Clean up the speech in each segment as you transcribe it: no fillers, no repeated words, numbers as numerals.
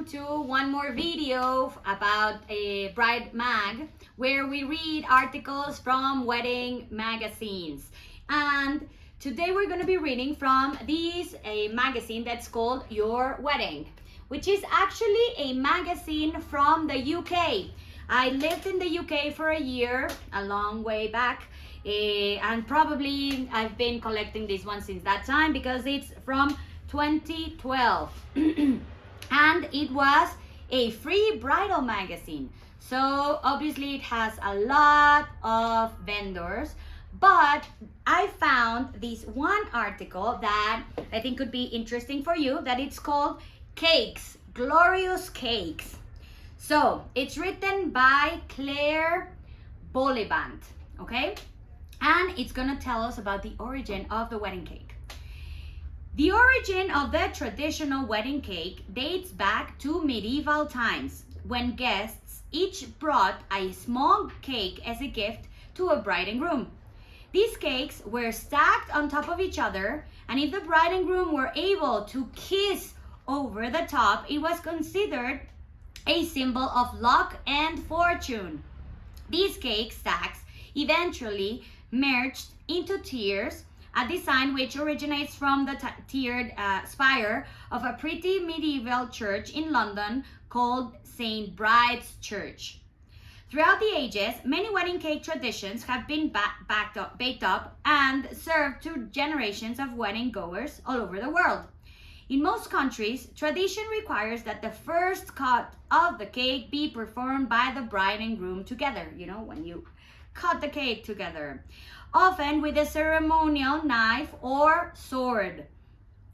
welcome to one more video about a bride mag where we read articles from wedding magazines. And today we're going to be reading from a magazine that's called Your Wedding, which is actually a magazine from the UK. I lived in the UK for a year, a long way back, and probably I've been collecting this one since that time because it's from 2012 and it was a free bridal magazine, so obviously it has a lot of vendors, but I found this one article that I think could be interesting for you, that it's called Cakes, Glorious Cakes. So it's written by Claire Boliband, okay, and it's gonna tell us about the origin of the wedding cake. The origin of the traditional wedding cake dates back to medieval times, when guests each brought a small cake as a gift to a bride and groom. These cakes were stacked on top of each other, and if the bride and groom were able to kiss over the top, it was considered a symbol of luck and fortune. These cake stacks eventually merged into tiers, a design which originates from the tiered spire of a pretty medieval church in London called St. Bride's Church. Throughout the ages, many wedding cake traditions have been baked up and served to generations of wedding goers all over the world. In most countries, tradition requires that the first cut of the cake be performed by the bride and groom together, you know, when you cut the cake together, often with a ceremonial knife or sword.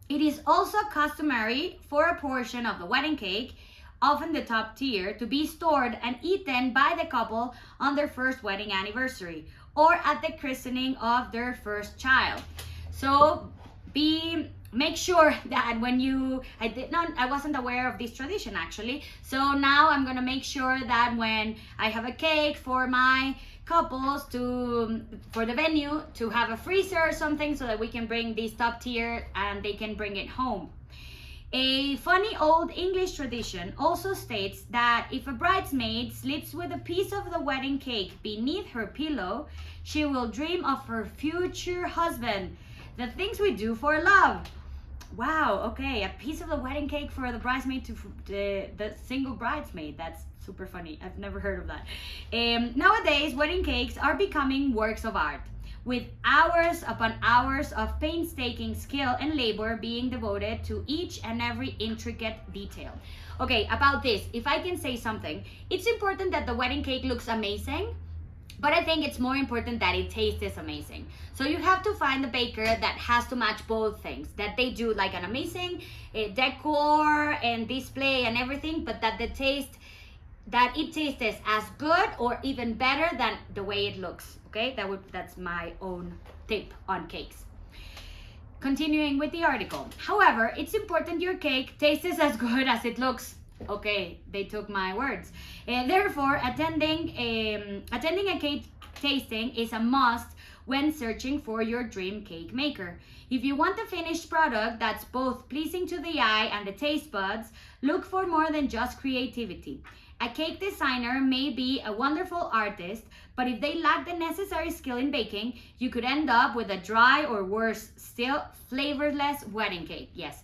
It is also customary for a portion of the wedding cake, often the top tier, to be stored and eaten by the couple on their first wedding anniversary or at the christening of their first child. So make sure that when I wasn't aware of this tradition actually. So now I'm gonna make sure that when I have a cake for my couples for the venue, to have a freezer or something so that we can bring this top tier and they can bring it home. A funny old English tradition also states that if a bridesmaid sleeps with a piece of the wedding cake beneath her pillow, she will dream of her future husband. The things we do for love. Wow, okay, a piece of the wedding cake for the bridesmaid to the single bridesmaid. That's super funny. I've never heard of that. Nowadays, wedding cakes are becoming works of art, with hours upon hours of painstaking skill and labor being devoted to each and every intricate detail. Okay, about this, if I can say something, it's important that the wedding cake looks amazing, but I think it's more important that it tastes amazing. So you have to find the baker that has to match both things, that they do like an amazing decor and display and everything, but that it tastes as good or even better than the way it looks. Okay, that's my own tip on cakes. Continuing with the article. However, it's important your cake tastes as good as it looks. Okay, they took my words. Therefore, attending a cake tasting is a must when searching for your dream cake maker. If you want a finished product that's both pleasing to the eye and the taste buds, look for more than just creativity. A cake designer may be a wonderful artist, but if they lack the necessary skill in baking, you could end up with a dry or worse still, flavorless wedding cake. Yes,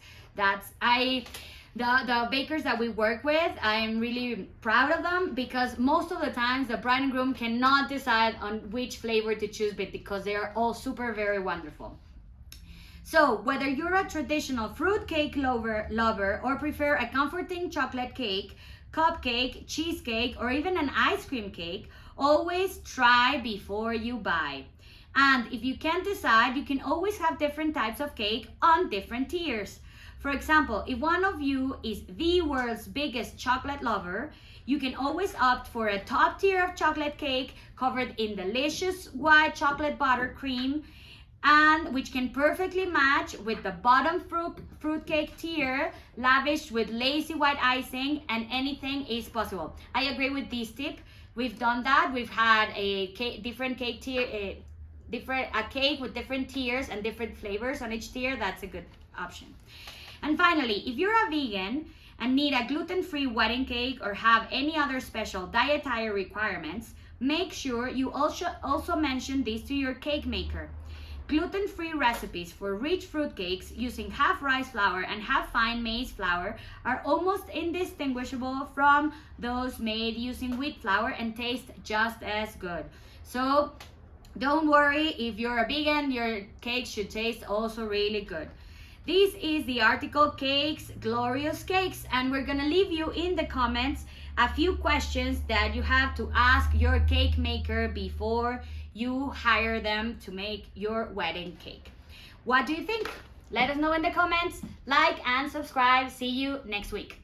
the bakers that we work with, I'm really proud of them, because most of the times the bride and groom cannot decide on which flavor to choose because they are all very wonderful. So whether you're a traditional fruit cake lover or prefer a comforting chocolate cake, cupcake, cheesecake, or even an ice cream cake, always try before you buy. And if you can't decide, you can always have different types of cake on different tiers. For example, if one of you is the world's biggest chocolate lover, you can always opt for a top tier of chocolate cake covered in delicious white chocolate buttercream, and which can perfectly match with the bottom fruitcake tier, lavished with lacy white icing, and anything is possible. I agree with this tip. We've done that. We've had a cake with different tiers and different flavors on each tier. That's a good option. And finally, if you're a vegan and need a gluten-free wedding cake or have any other special dietary requirements, make sure you also mention this to your cake maker. Gluten-free recipes for rich fruit cakes using half rice flour and half fine maize flour are almost indistinguishable from those made using wheat flour and taste just as good. So don't worry, if you're a vegan, your cake should taste also really good. This is the article Cakes, Glorious Cakes, and we're gonna leave you in the comments a few questions that you have to ask your cake maker before you hire them to make your wedding cake. What do you think? Let us know in the comments. Like and subscribe. See you next week.